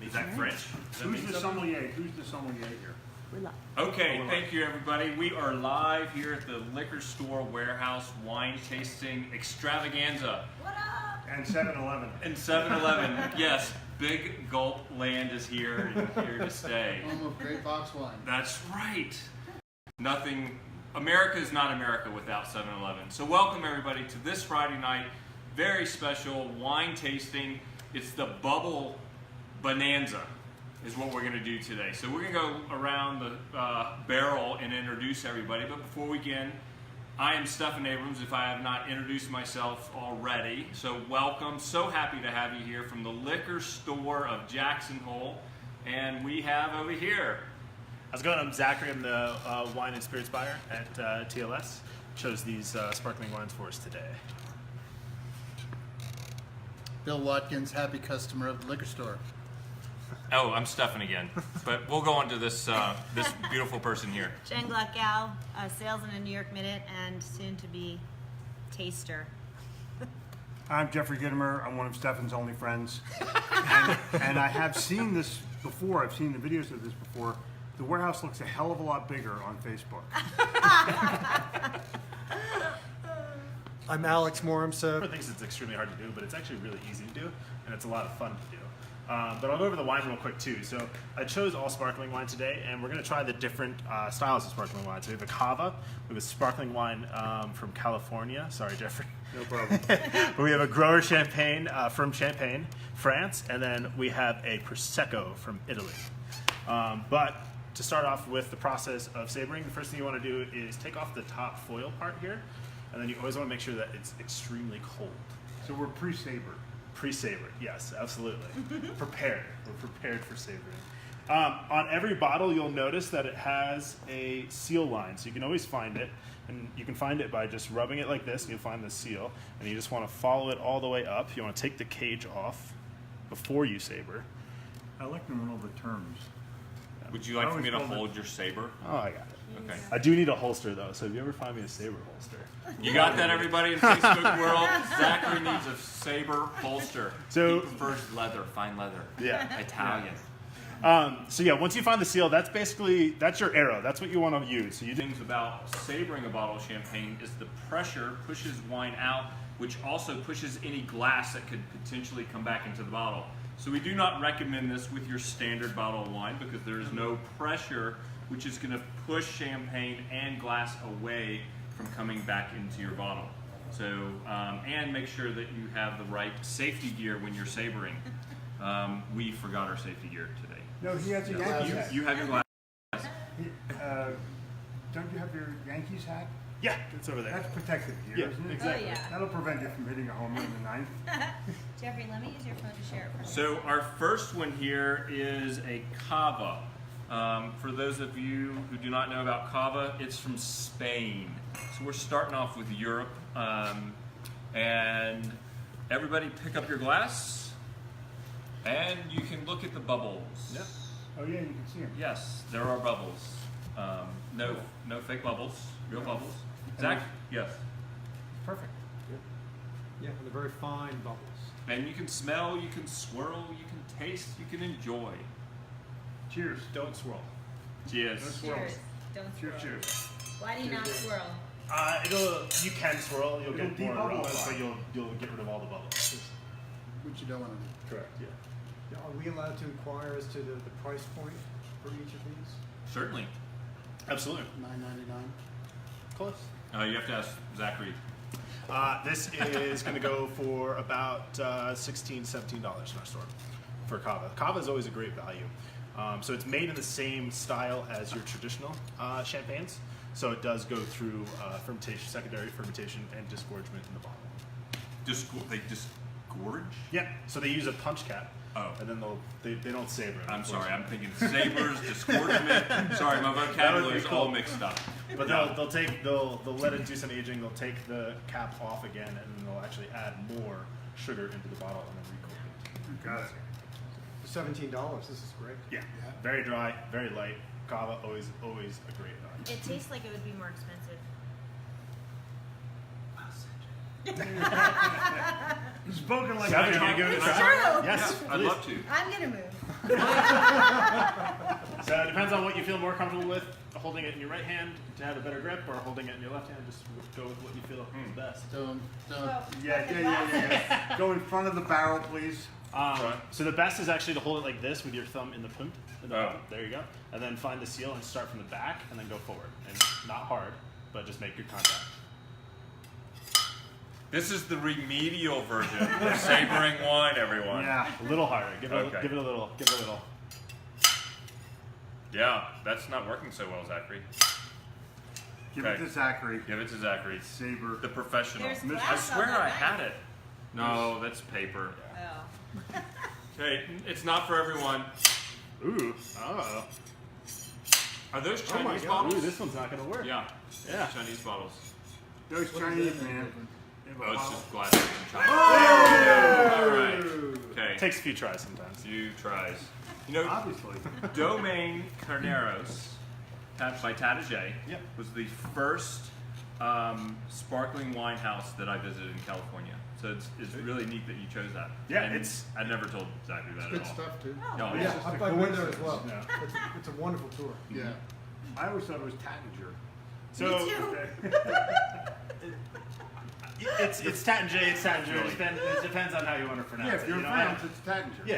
Is that French? Who's the sommelier? Who's the sommelier here? We're live. Okay, thank you everybody. We are live here at the Liquor Store Warehouse wine tasting extravaganza. What up? And 7-Eleven. And 7-Eleven, yes, Big Gulp Land is here and here to stay. Home of great box wine. That's right. America is not America without 7-Eleven. So welcome everybody to this Friday night, very special wine tasting. It's the Bubble Bonanza is what we're going to do today. So we're going to go around the barrel and introduce everybody. But before we begin, I am Stephen Abrams, if I have not introduced myself already. So welcome. So happy to have you here from the Liquor Store of Jackson Hole. And we have over here. How's it going? I'm Zachary. I'm the wine and spirits buyer at TLS. Chose these sparkling wines for us today. Bill Watkins, happy customer of the liquor store. Oh, I'm Stephen again. But we'll go on to this this beautiful person here. Jen Gluckow, sales in a New York Minute and soon to be taster. I'm Jeffrey Gittimer. I'm one of Stefan's only friends. and I have seen this before. I've seen the videos of this before. The warehouse looks a hell of a lot bigger on Facebook. I'm Alex Moramsa. Everyone thinks it's extremely hard to do, but it's actually really easy to do, and it's a lot of fun to do. But I'll go over the wine real quick too. So I chose all sparkling wine today, and we're going to try the different styles of sparkling wine. So we have a cava, we have a sparkling wine from California. Sorry, Jeffrey. No problem. We have a grower champagne from Champagne, France, and then we have a prosecco from Italy. But to start off with the process of savoring, the first thing you want to do is take off the top foil part here, and then you always want to make sure that it's extremely cold. So we're pre-sabered. Pre-savored, yes, absolutely. Prepared. We're prepared for savoring. On every bottle, you'll notice that it has a seal line, so you can always find it. And you can find it by just rubbing it like this, and you'll find the seal. And you just want to follow it all the way up. You want to take the cage off before you savor. I like to know the terms. Would you like for me to hold your saber? Oh, I got it. Okay. I do need a holster, though, so if you ever find me a saber holster. You got that, everybody in Facebook world? Zachary needs a saber holster. So- he prefers leather, fine leather. Yeah. Italian. So yeah, once you find the seal, that's your arrow. That's what you want to use. So you do. Things about savoring a bottle of champagne is the pressure pushes wine out, which also pushes any glass that could potentially come back into the bottle. So we do not recommend this with your standard bottle of wine because there is no pressure, which is going to push champagne and glass away from coming back into your bottle. So, and make sure that you have the right safety gear when you're savoring. We forgot our safety gear today. No, he has a Yankees hat. You have your glass. Don't you have your Yankees hat? Yeah, it's over there. That's protective gear, Yeah, isn't it? exactly. Oh, yeah. That'll prevent you from hitting a home run in the ninth. Jeffrey, let me use your phone to share it for me. So our first one here is a cava. For those of you who do not know about cava, it's from Spain. So we're starting off with Europe. And everybody pick up your glass and you can look at the bubbles. Yep. Oh yeah, you can see him. Yes, there are bubbles. No fake bubbles, real bubbles. Zach? Yes. Perfect. Yeah, and the very fine bubbles. And you can smell, you can swirl, you can taste, you can enjoy. Cheers. Don't swirl. Cheers. Cheers. Don't swirl. Cheers. Why do you not swirl? You can swirl. You'll get It'll more de-bubble aromas, a lot. but you'll get rid of all the bubbles. Which you don't want to do. Correct. Yeah. Now, are we allowed to inquire as to the price point for each of these? Certainly. Absolutely. $9.99. Close. You have to ask Zachary. This is going to go for about $16, $17 in our store for cava. Cava is always a great value. So it's made in the same style as your traditional champagnes. So it does go through fermentation, secondary fermentation, and disgorgement in the bottle. They disgorge? Yeah. So they use a punch cap. Oh. And then they don't savor it. I'm sorry, I'm thinking sabers, disgorgement. Sorry, my vocabulary is all mixed up. But they'll let it do some aging. They'll take the cap off again, and then they'll actually add more sugar into the bottle and then recork it. Got it. $17. This is great. Yeah. Very dry, very light. Cava always a great value. It tastes like it would be more expensive. Spoken like Stefan, you a gonna give it a It's try? true. Yes, I'd please. love to. I'm gonna move. So it depends on what you feel more comfortable with, holding it in your right hand to have a better grip, or holding it in your left hand. Just go with what you feel is best. Don't. Yeah. Go in front of the barrel, please. So the best is actually to hold it like this with your thumb in the punt. Oh. There you go. And then find the seal and start from the back and then go forward. And not hard, but just make your contact. This is the remedial version of savoring wine, everyone. Yeah. A little harder. Give it Okay. a little. Give it a little. Yeah, that's not working so well, Zachary. Give it Okay. to Zachary. Give it to Zachary, Saber. the professional. There's I glass on swear that I knife. had it. No, that's paper. Oh. Okay, it's not for everyone. Ooh. Oh. Are those Oh my Chinese God. bottles? Ooh, this one's not gonna work. Yeah, Yeah. Chinese bottles. Those Chinese, man. They have a Oh, it's bottle. just glass from China. All right. Okay. Takes a few tries sometimes. Few tries. You know, Obviously. Domaine Carneros by Tata J Yep. was the first sparkling wine house that I visited in California. So it's really neat that you chose that. Yeah, And it's- I never told Zachary that Good at all. stuff too. Oh, Yeah, yeah. I've been there as well. Yeah. It's a wonderful tour. Yeah. I always thought it was Tattinger. So Me too. it's Tattinger. It's Tattinger. It depends on how you want to pronounce Yeah, it. if you're you in know, France, it's Tattinger. Yeah,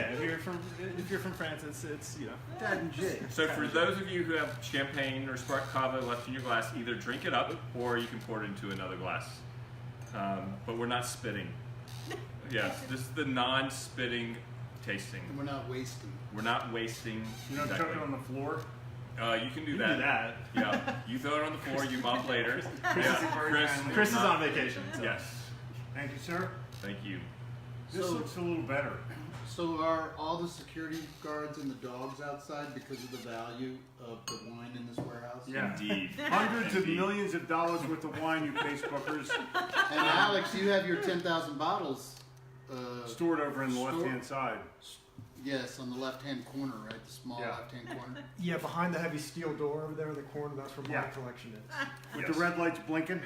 if you're from France, it's you know. Tattinger. So for those of you who have champagne or spark cava left in your glass, either drink it up or you can pour it into another glass. But we're not spitting. Yes, this is the non-spitting tasting. And we're not wasting. We're not wasting. You don't chuck it on the floor. You can do You that. can do that. Yeah, you throw it on the floor, you mop later. Chris Yeah, is very Chris, friendly. Chris is not- on vacation. So. Yes, Thank you, sir. thank you. This So- looks a little better. So are all the security guards and the dogs outside because of the value of the wine in this warehouse? Yeah. Indeed. Hundreds of millions of dollars worth of wine, you Facebookers, And Alex, you have your 10,000 bottles. stored over in the Store- left-hand side. Yes, on the left-hand corner, right? The small Yeah. left-hand corner. Yeah, behind the heavy steel door over there in the corner, that's where my Yeah. collection is. With Yes. the red lights blinking.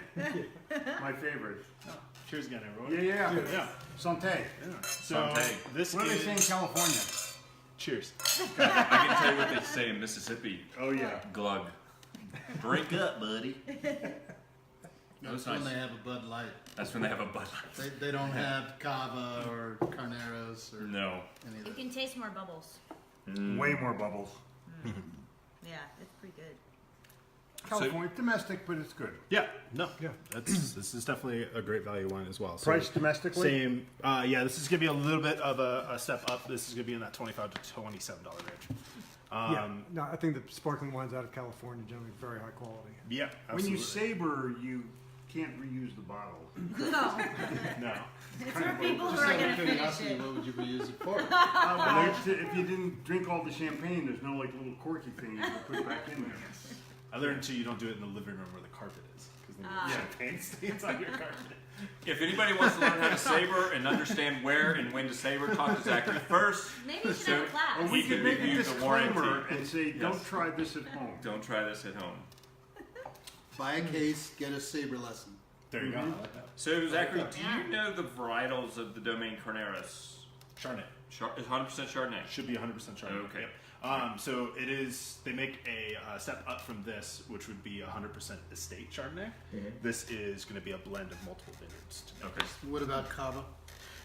My favorite. Cheers again, everyone. Yeah. Yeah. Santé. So Santé. this What do they is say in California? cheers. I can tell you what they say in Mississippi. Oh, yeah. Glug. Drink up, buddy. That's nice. when they have a Bud Light. That's when they have a Bud Light. They don't have Cava or Carneros or No. any of You that. can taste more bubbles. Way more bubbles. Yeah, it's pretty good. California, domestic, but it's good. Yeah. No. Yeah. This is definitely a great value wine as well. So Priced domestically? Same. Yeah. This is gonna be a little bit of a step up. This is gonna be in that $25 to $27 range. Yeah, no, I think the sparkling wines out of California generally very high quality. Yeah. When you Absolutely. saber, you can't reuse the bottle. No, No. it's for people who Just are out gonna of finish curiosity, it. what would you reuse it for? If you didn't drink all the champagne, there's no like little corky thing you can put back in there. I learned too. You don't do it in the living room where the carpet is because then Ah. the champagne stains on your carpet. If anybody wants to learn how to saber and understand where and when to saber, talk to Zachary first. Maybe you should have a Or class. we He could can make a review the disclaimer warranty. and say, don't Yes. try this at home. Don't try this at home. Buy a case, get a saber lesson. There you Mm-hmm. go. I like that. So, Zachary, do Yeah. you know the varietals of the Domaine Carneros? Chardonnay. It's 100% Chardonnay. Should be 100% Chardonnay. Okay. Yep. So it is. They make a step up from this, which would be 100% estate Chardonnay. This is going to be a blend of multiple vineyards. To make Okay. this. What about Cava?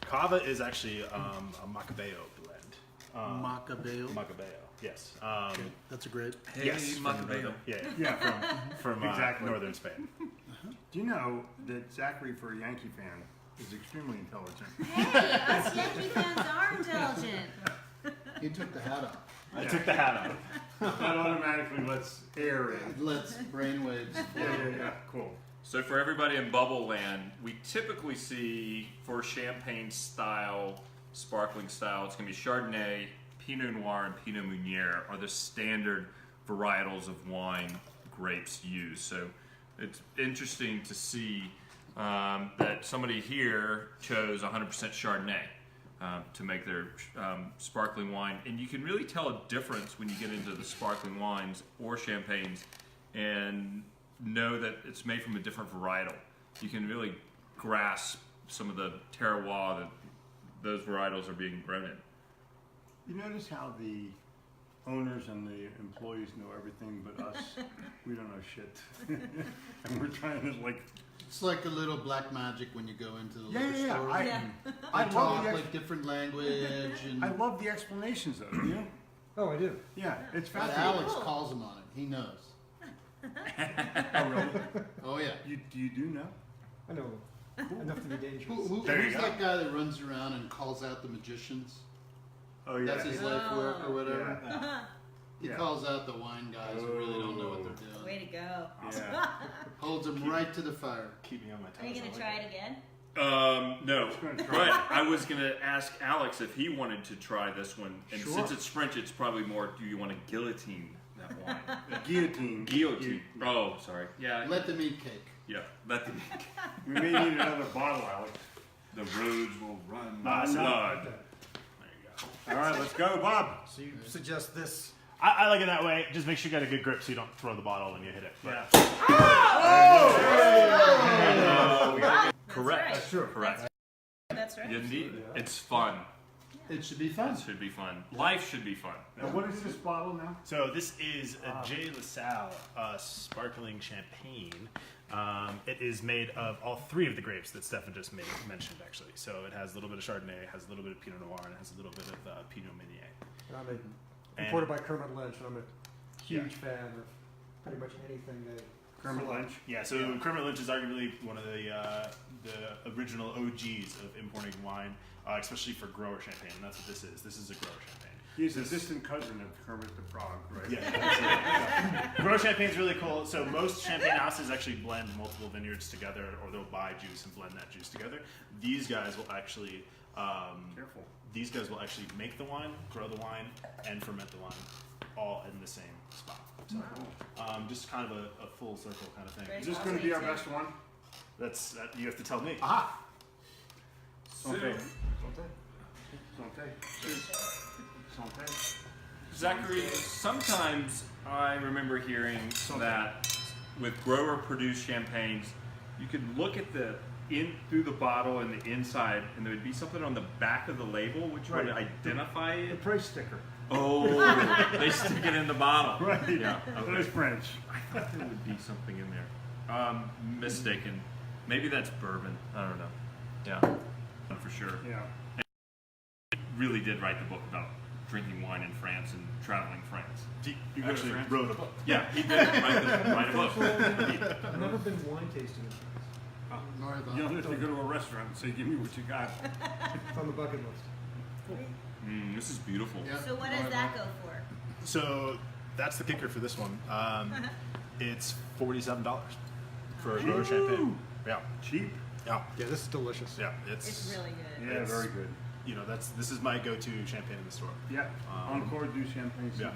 Cava is actually a Macabeo blend. Macabeo? Macabeo. Yes. Okay, that's a great. Hey, Yes, Macabeo. Yeah. Yeah. From Exactly. northern Spain. Do you know that Zachary, for a Yankee fan, is extremely intelligent? Hey, us Yankee fans are intelligent. He took the hat off. I took the hat off. That automatically lets air in. It lets brainwaves. Yeah. Cool. So for everybody in Bubble Land, we typically see for champagne style, sparkling style, it's going to be Chardonnay, Pinot Noir, and Pinot Meunier are the standard varietals of wine grapes used. So it's interesting to see that somebody here chose 100% Chardonnay to make their sparkling wine. And you can really tell a difference when you get into the sparkling wines or champagnes and know that it's made from a different varietal. You can really grasp some of the terroir, those varietals are being grown in. You notice how the owners and the employees know everything, but us, we don't know shit. And we're trying to like. It's like a little black magic when you go into the liquor Yeah. store. Yeah. I They love talk the like different language, and I love the explanations though. You know? Oh, I do. Yeah, it's but fascinating. Alex calls him on it. He knows. Oh really? Oh yeah. You do know? I know enough to be dangerous. Who's There you go. that guy that runs around and calls out the magicians? Oh yeah. That's his life work or whatever. Yeah. He Yeah. calls out the wine guys who really don't know what they're doing. Way to go. Yeah. Holds them right to the fire. Keep me on my toes. Are you gonna try it again? No. gonna But try. I was gonna ask Alex if he wanted to try this one, and Sure. since it's French, it's probably more. Do you want to guillotine that wine? Guillotine. Guillotine. Oh, sorry. Yeah. Let them eat cake. Yeah. Let the We may need another bottle, Alex. the roads will run Ah, my no. blood. There you go. All right, let's go, Bob. So you suggest this? I like it that way. Just make sure you got a good grip so you don't throw the bottle when you hit it. Yeah. Correct. That's True. Correct. That's right. Indeed. It's fun. It should be fun. It should be fun. Life should be fun. Now, what is this bottle now? So this is a J. LaSalle sparkling champagne. It is made of all three of the grapes that Stefan just mentioned, actually. So it has a little bit of Chardonnay, has a little bit of Pinot Noir, and it has a little bit of Pinot Meunier. And I'm imported by Kermit Lynch, and I'm a huge fan of pretty much anything they. Kermit Lynch. Yeah, so Kermit Lynch is arguably one of the original OGs of importing wine, especially for grower champagne, and that's what this is. This is a grower champagne. He's a distant cousin of Kermit the Frog, right? Yeah, absolutely. Grower champagne is really cool. So most champagne houses actually blend multiple vineyards together, or they'll buy juice and blend that juice together. These guys will actually Careful. These guys will actually make the wine, grow the wine, and ferment the wine, all in the same spot. So, just kind of a full circle kind of thing. Great. Is this going to be our best one? That's you have to tell me. Ah! So, Santé. Zachary, sometimes I remember hearing that with grower produced champagnes, you could look at the through the bottle and the inside, and there would be something on the back of the label which would Right. identify The it. price sticker. Oh, they stick it in the bottle. Right. Yeah. That Okay. is French. I thought there would be something in there. Mistaken. Maybe that's bourbon. I don't know. Yeah. For sure. Yeah. Really did write the book about drinking wine in France and traveling France. You go to actually France? wrote a book. Yeah, he did write a book. I've never been wine tasting in France. Nor have I. You don't have to go to a restaurant and say, give me what you got. It's on the bucket list. This is beautiful. Yeah, So what nor does have that I. go for? So that's the kicker for this one. It's $47 for a grower champagne. Yeah, Cheap? yeah, Yeah, this is delicious. yeah. It's really good. Yeah, very good. You know, this is my go-to champagne in the store. Yeah. Encore du champagne. Yeah.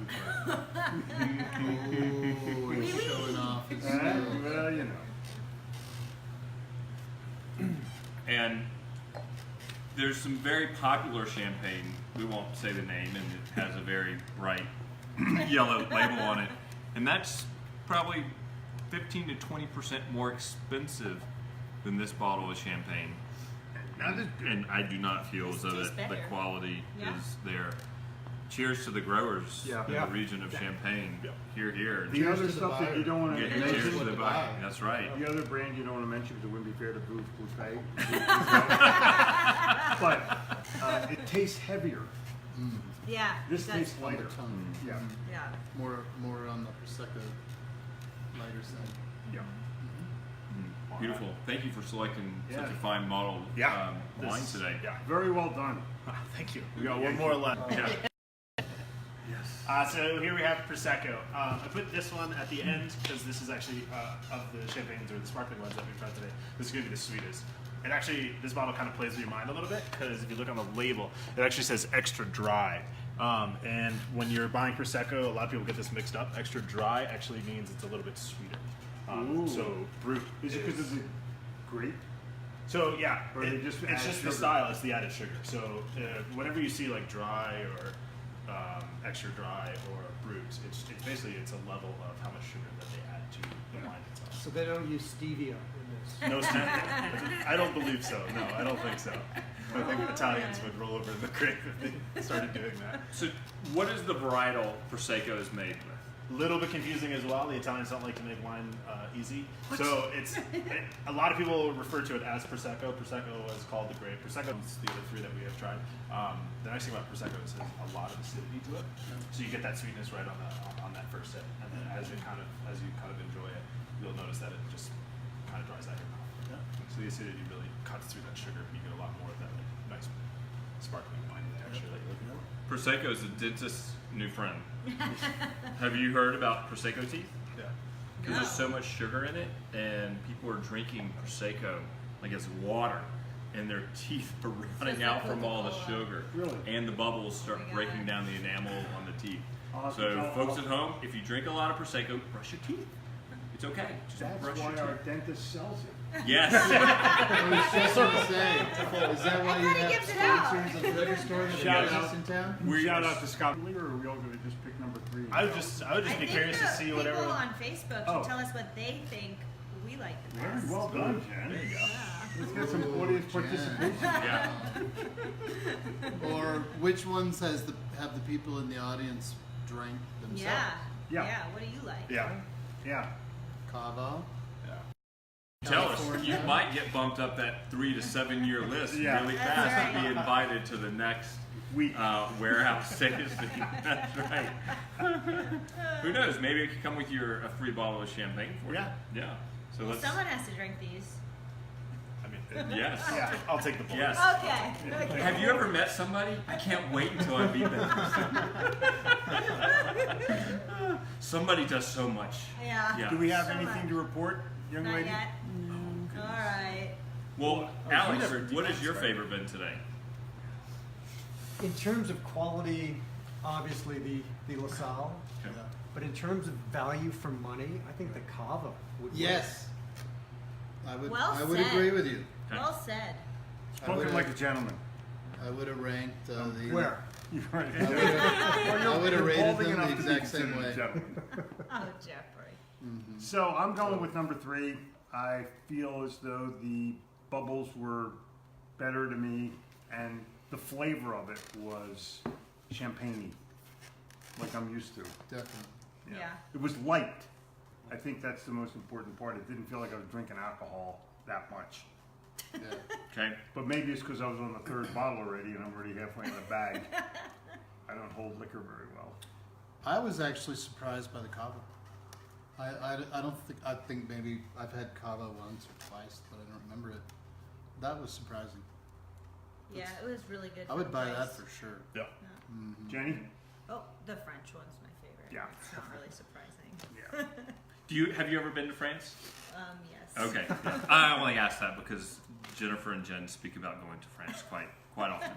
Ooh, he's showing off. His skills. Well, you know. And there's some very popular champagne. We won't say the name, and it has a very bright yellow label on it. And that's probably 15 to 20% more expensive than this bottle of champagne. And I do not feel as though tastes that the better. quality Yeah. is there. Cheers to the growers Yeah. in Yeah. the region of Champagne. Yeah. Here, here. The Cheers other to the stuff that buyer. you don't want to Yeah, Cheers cheers mention, to to the the buyer. buyer. That's right. the other brand you don't want to mention because it wouldn't be fair to Booth Buffet. But it tastes heavier. Yeah. This it does. tastes On the lighter. tongue. Yeah. Yeah. More on the Prosecco lighter side. Yeah. Beautiful. Thank you for selecting such Yeah. a fine model Yeah. wine This- today. Yeah. Very well done. Thank you. We got one more left. Yeah. So here we have Prosecco. I put this one at the end because this is actually of the champagnes or the sparkling ones that we've tried today. This is going to be the sweetest. And actually, this bottle kind of plays with your mind a little bit because if you look on the label, it actually says extra dry. And when you're buying Prosecco, a lot of people get this mixed up. Extra dry actually means it's a little bit sweeter. Ooh. So brut Is it because of the grape? So yeah, Or they just add it's just the sugar? style. It's the added sugar. So whenever you see like dry or extra dry or brut. It's basically it's a level of how much sugar that they add to the wine itself. So they don't use stevia in this. No stevia. I don't believe so. No, I don't think so. I think Italians would roll over in the grave if they started doing that. So, what is the varietal Prosecco is made with? Little bit confusing as well. The Italians don't like to make wine easy, so a lot of people refer to it as Prosecco. Prosecco is called the grape. Prosecco is the other three that we have tried. The nice thing about Prosecco is it has a lot of acidity to it, so you get that sweetness right on that first sip, and then as you kind of enjoy it, you'll notice that it just kind of dries out your mouth. So the acidity really cuts through that sugar. You get a lot more of that nice sparkling wine texture that you're looking for. Prosecco is the dentist's new friend. Have you heard about Prosecco teeth? Yeah. Because there's so much sugar in it, and people are drinking Prosecco like it's water, and their teeth are running like out from all the Coca-Cola. sugar. Really? And the bubbles start Oh my breaking God. down the enamel on the teeth. I'll have to So, tell- folks at home, if you drink a lot of Prosecco, brush your teeth. It's okay. Just That's brush why your our teeth. dentist sells it. Yes. I was just gonna say, is that why I you thought he have gives it out. sponsors of the liquor store that Shout are out. out in town? We- Shout out to Scott Lee, or are we all going to just pick number 3? I would just I be think curious to the see people whatever. on Facebook Oh. should tell us what they think we like the Very best. well done, Jen. There you go. Let's get some audience Jen. participation. Yeah. Or which ones have the people in the audience drank themselves? Yeah. Yeah. What do you like? Yeah. Yeah. Cava. Tell us, California. you might get bumped up that 3 to 7 year list Yeah. really That's fast right. and be invited to the next Week. warehouse tasting. That's right. Who knows? Maybe it could come with a free bottle of champagne for Yeah. you. Yeah. So let's. Someone has to drink these. I mean, Yes. Yeah. I'll take the bullet. Yes. Okay. Have you ever met somebody? I can't wait until I meet them. Somebody does so much. Yeah. Yeah. Do we have So anything much. to report, young Not lady? yet. All right. Well, you Alex, never what has did your that, favorite been today? In terms of quality, obviously the LaSalle, Okay. but in terms of value for money, I think the Cava would win. Yes. I would Well I would said. agree with you. Okay. Well said. Spoken like a gentleman. I would have ranked the Where? You've already I would have You're rated balding them enough the to be exact same considered a way. gentleman. Oh, Jeffrey. So I'm going with number 3. I feel as though the bubbles were better to me, and the flavor of it was champagne-y, like I'm used to. Definitely. Yeah. It was light. I think that's the most important part. It didn't feel like I was drinking alcohol that much. Yeah. Okay. But maybe it's because I was on the 3rd bottle already and I'm already halfway in the bag. I don't hold liquor very well. I was actually surprised by the Cava. I don't think I think maybe I've had Cava once or twice, but I don't remember it. That was surprising. Yeah, it was really good. I for would the buy price. that for sure. Yeah. Jenny? Oh, the French one's my favorite. Yeah. It's not really surprising. Yeah. Have you ever been to France? Yes. Okay. I only asked that because Jennifer and Jen speak about going to France quite often.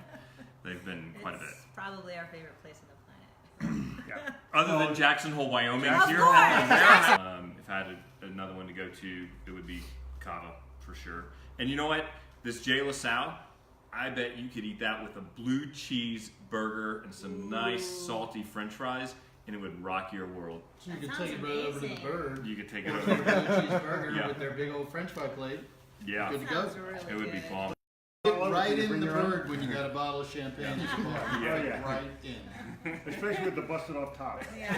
They've been quite a bit. It's probably our favorite place on the planet. Yeah. Other than Jackson Hole, Wyoming. Of here. course. If I had another one to go to, it would be Cava for sure. And you know what? This J. LaSalle, I bet you could eat that with a blue cheese burger and some nice salty French fries, and it would rock your world. So you That could sounds take it right over to the amazing. bird. You could take it Or to a over. blue cheeseburger Yeah. with their big old French fry plate. Yeah, Good to Sounds go. really it would be good. bomb. Get right Can you in bring the your own? bird when you got a bottle of champagne. Yeah. Yeah. Right in. Especially with the busted off top. Yeah.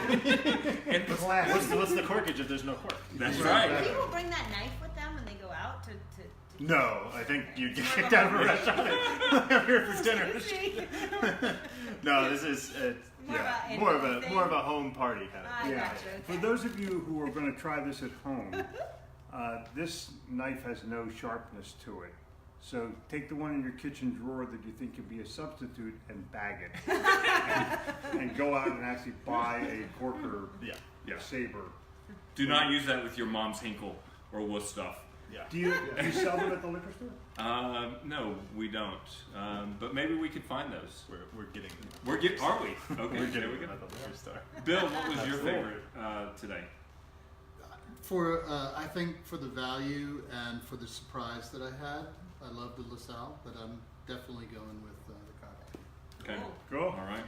And Classic. What's the corkage if there's no cork? that's Do right. people bring that knife with them when they go out to No, I think you get kicked out of a restaurant. I'm here for dinner. No, this is More about more of a home party kind of. I Yeah. gotcha. For those of you who are going to try this at home, this knife has no sharpness to it. So take the one in your kitchen drawer that you think could be a substitute and bag it. and go out and actually buy a Corker Yeah. saber. Do not use that with your mom's Hinkle or Wuss stuff. Yeah. Do you sell them at the liquor store? No, we don't. But maybe we could find those. We're getting. Are we? Okay, We're there getting we go. them at the liquor store. Bill, what was your Cool. favorite today? For I think for the value and for the surprise that I had, I love the LaSalle, but I'm definitely going with the Cava. Okay. Cool. Cool. All right.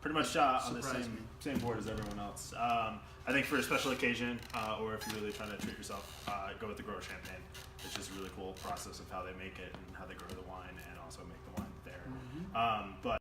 pretty much on the Surprised me. same board as everyone else. I think for a special occasion, or if you're really trying to treat yourself, go with the grower champagne. It's just a really cool process of how they make it and how they grow the wine and also make the wine there. But